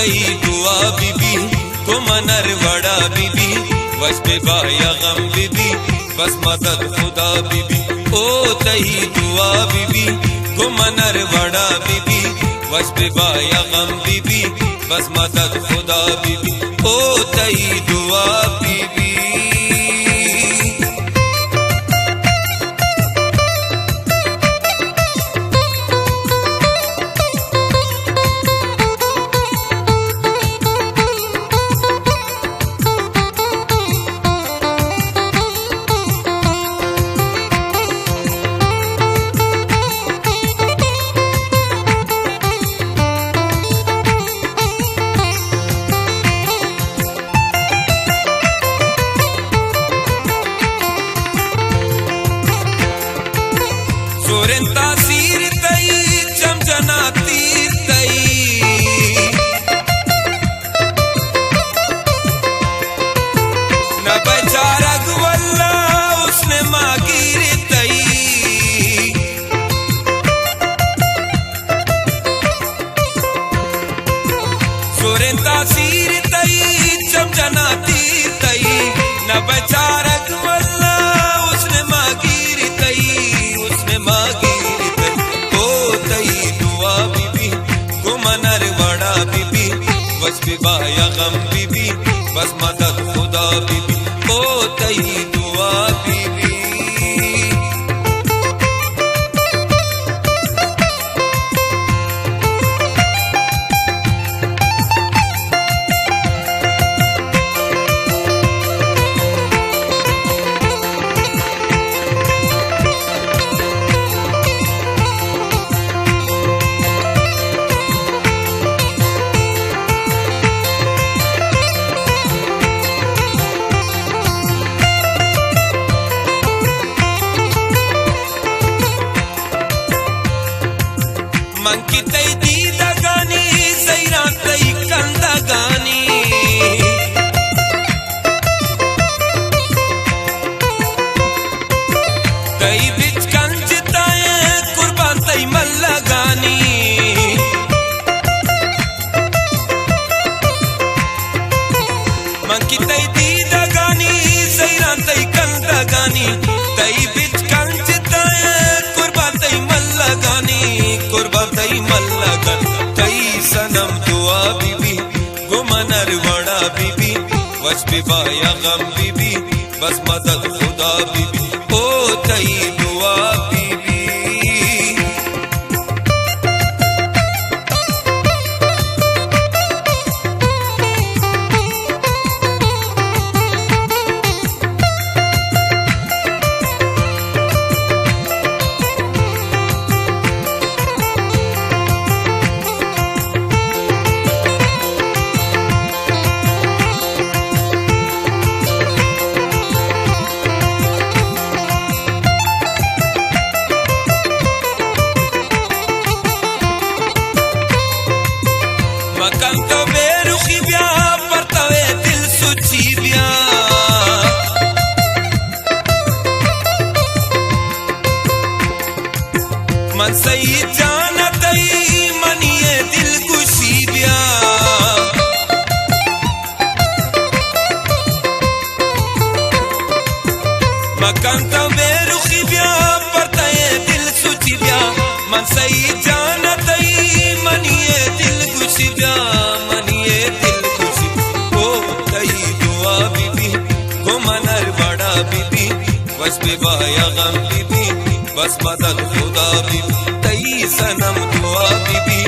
तई दुआ बीबी को मनर वड़ा बीबी वश पे बाया गम बीबी बस मदद खुदा बीबी ओ तई दुआ बीबी को मनर वड़ा बीबी वश पे बाया गम बीबी बस मदद खुदा बीबी ओ तई दुआ बीबी। सोरेन तासीर तई चमचना तीर तई न बेचारा गुवल्ला उसने मागिर तई सोरेन तासीर तई चमचना तीर तई न बेचारा गुवल्ला उसने मागिर तई बस बाया गम बीबी बस मदद खुदा बीबी ओ तई दुआ बीबी। मंकी तई दीदा गानी सैरा तई कंदा गानी तई बिच कंज ताए कुर्बान तई मल्ला गानी मंकी तई दीदा गानी सैरा तई कंदा गानी तई बिच कंज ताए कुर्बान तई मल्ला गानी कुर्बान तई मल्ला गन तई सनम दुआ बीबी गुमनर वड़ा बीबी वश पे बाया गम बीबी बस मदद खुदा बीबी ओ तई दुआ बीबी। मकान तो बेरुखी ब्या परतवे दिल सुची ब्या मन सही जाना तई मनिए दिल खुशी ब्या मकान तो बेरुखी ब्या परतवे दिल सुची ब्या मन सही जाना तई मनिए दिल खुशी ब्या मनिए दिल खुशी ओ तई दुआ बीबी को मनर बड़ा बीबी बस पे बाया गम बीबी बस मदद खुदा बीबी तई सनम दुआ बीबी।